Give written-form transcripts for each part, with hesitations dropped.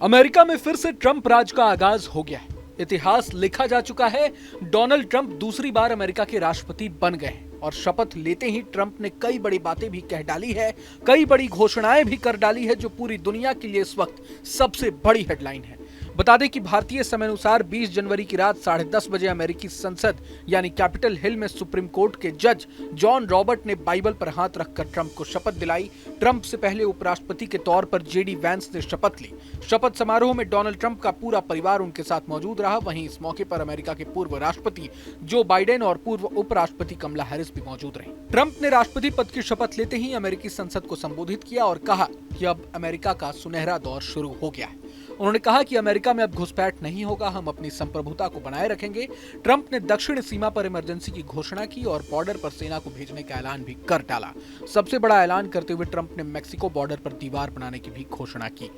America में फिर से ट्रंप राज का आगाज हो गया है। इतिहास लिखा जा चुका है। डोनाल्ड ट्रंप दूसरी बार अमेरिका के राष्ट्रपति बन गए हैं और शपथ लेते ही ट्रंप ने कई बड़ी बातें भी कह डाली है, कई बड़ी घोषणाएं भी कर डाली है, जो पूरी दुनिया के लिए इस वक्त सबसे बड़ी हेडलाइन है। बता दें कि भारतीय समय अनुसार 20 जनवरी की रात 10:30 बजे अमेरिकी संसद यानी कैपिटल हिल में सुप्रीम कोर्ट के जज जॉन रॉबर्ट ने बाइबल पर हाथ रखकर ट्रंप को शपथ दिलाई। ट्रंप से पहले उपराष्ट्रपति के तौर पर जेडी वैंस ने शपथ ली। शपथ समारोह में डोनाल्ड ट्रंप का पूरा परिवार उनके साथ मौजूद रहा। वहीं इस मौके पर अमेरिका के पूर्व राष्ट्रपति जो बाइडेन और पूर्व उपराष्ट्रपति कमला हैरिस भी मौजूद रही। ट्रंप ने राष्ट्रपति पद की शपथ लेते ही अमेरिकी संसद को संबोधित किया और कहा कि अब अमेरिका का सुनहरा दौर शुरू हो गया है। उन्होंने कहा कि अमेरिका में अब घुसपैठ नहीं होगा, हम अपनी संप्रभुता को बनाए रखेंगे। ट्रंप ने दक्षिण सीमा पर इमरजेंसी की घोषणा की और बॉर्डर पर सेना को भेजने का ऐलान भी कर डाला। सबसे बड़ा ऐलान करते हुए ट्रंप ने मेक्सिको बॉर्डर पर दीवार बनाने की भी घोषणा की।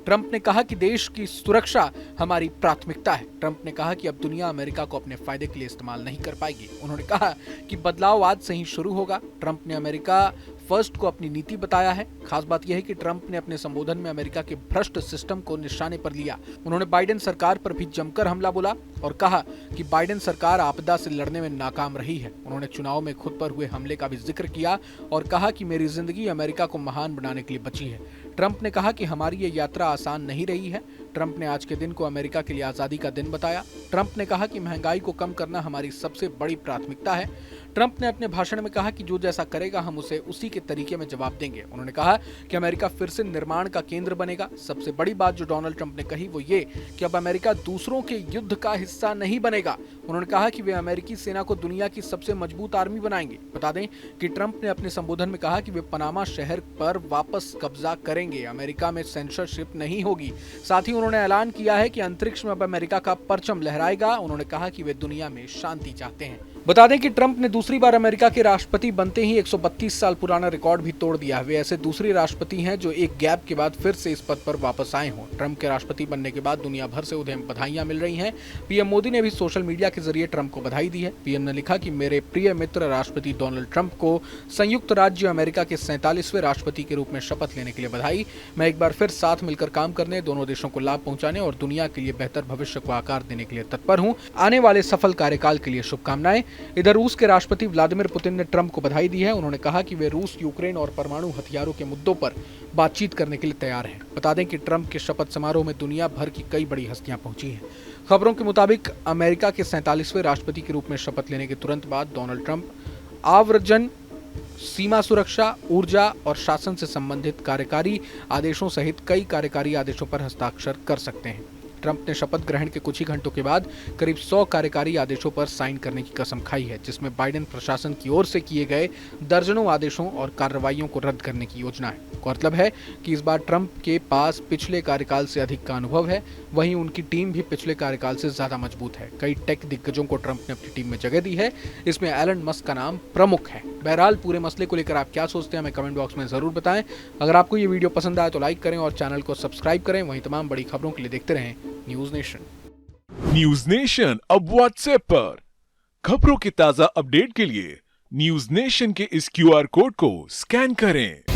ट्रंप ने कहा कि देश की सुरक्षा हमारी प्राथमिकता है। ट्रंप ने कहा कि अब दुनिया अमेरिका को अपने फायदे के लिए इस्तेमाल नहीं कर पाएगी। उन्होंने कहा कि बदलाव आज से ही शुरू होगा। ट्रंप ने अमेरिका फर्स्ट को अपनी नीति बताया है। खास बात यह है कि ट्रंप ने अपने संबोधन में अमेरिका के भ्रष्ट सिस्टम को निशाने पर लिया। उन्होंने बाइडेन सरकार पर भी जमकर हमला बोला और कहा कि बाइडेन सरकार आपदा से लड़ने में नाकाम रही है। उन्होंने चुनाव में खुद पर हुए हमले का भी जिक्र किया और कहा कि मेरी जिंदगी अमेरिका को महान बनाने के लिए बची है। ट्रंप ने कहा कि हमारी ये यात्रा आसान नहीं रही है। ट्रंप ने आज के दिन को अमेरिका के लिए आजादी का दिन बताया। ट्रंप ने कहा कि महंगाई को कम करना हमारी सबसे बड़ी प्राथमिकता है। ट्रंप ने अपने भाषण में कहा कि जो जैसा करेगा हम उसे उसी के तरीके में जवाब देंगे। उन्होंने कहा कि अमेरिका फिर से निर्माण का केंद्र बनेगा। सबसे बड़ी बात जो डोनाल्ड ट्रंप ने कही वो ये कि अब अमेरिका दूसरों के युद्ध का हिस्सा नहीं बनेगा। उन्होंने कहा कि वे अमेरिकी सेना को दुनिया की सबसे मजबूत आर्मी बनाएंगे। बता दें कि ट्रंप ने अपने संबोधन में कहा कि वे पनामा शहर पर वापस कब्जा करेंगे। अमेरिका में सेंसरशिप नहीं होगी। साथ ही उन्होंने ऐलान किया है कि अंतरिक्ष में अब अमेरिका का परचम लहराएगा। उन्होंने कहा कि वे दुनिया में शांति चाहते हैं। बता दें कि ट्रंप ने दूसरी बार अमेरिका के राष्ट्रपति बनते ही 132 साल पुराना रिकॉर्ड भी तोड़ दिया है। वे ऐसे दूसरे राष्ट्रपति हैं जो एक गैप के बाद फिर से इस पद पर वापस आए हों। ट्रंप के राष्ट्रपति बनने के बाद दुनिया भर से उन्हें बधाइयां मिल रही हैं। पीएम मोदी ने भी सोशल मीडिया के जरिए ट्रंप को बधाई दी है। पीएम ने लिखा कि मेरे प्रिय मित्र राष्ट्रपति डोनाल्ड ट्रंप को संयुक्त राज्य अमेरिका के 47वें राष्ट्रपति के रूप में शपथ लेने के लिए बधाई। मैं एक बार फिर साथ मिलकर काम करने, दोनों देशों को लाभ पहुंचाने और दुनिया के लिए बेहतर भविष्य को आकार देने के लिए तत्पर हूं। आने वाले सफल कार्यकाल के लिए शुभकामनाएं। इधर रूस के राष्ट्रपति व्लादिमीर पुतिन ने ट्रंप को बधाई दी है। उन्होंने कहा कि वे रूस, यूक्रेन और परमाणु हथियारों के मुद्दों पर बातचीत करने के लिए तैयार हैं। बता दें कि ट्रंप के शपथ समारोह में दुनिया भर की कई बड़ी हस्तियां पहुंची हैं। खबरों के मुताबिक अमेरिका के 47वें राष्ट्रपति के रूप में शपथ लेने के तुरंत बाद डोनाल्ड ट्रंप आव्रजन, सीमा सुरक्षा, ऊर्जा और शासन से संबंधित कार्यकारी आदेशों सहित कई कार्यकारी आदेशों पर हस्ताक्षर कर सकते हैं। ट्रंप ने शपथ ग्रहण के कुछ ही घंटों के बाद करीब 100 कार्यकारी आदेशों पर साइन करने की कसम खाई है, जिसमें बाइडेन प्रशासन की ओर से किए गए दर्जनों आदेशों और कार्रवाइयों को रद्द करने की योजना है। गौरतलब है कि इस बार ट्रंप के पास पिछले कार्यकाल से अधिक का अनुभव है। वहीं उनकी टीम भी पिछले कार्यकाल से ज्यादा मजबूत है। कई टेक दिग्गजों को ट्रंप ने अपनी टीम में जगह दी है। इसमें एलन मस्क का नाम प्रमुख है। बहरहाल पूरे मसले को लेकर आप क्या सोचते हैं हमें कमेंट बॉक्स में जरूर बताएं। अगर आपको ये वीडियो पसंद आए तो लाइक करें और चैनल को सब्सक्राइब करें। वहीं तमाम बड़ी खबरों के लिए देखते रहें न्यूज नेशन। न्यूज नेशन अब व्हाट्सएप पर खबरों के ताजा अपडेट के लिए न्यूज नेशन के इस QR कोड को स्कैन करें।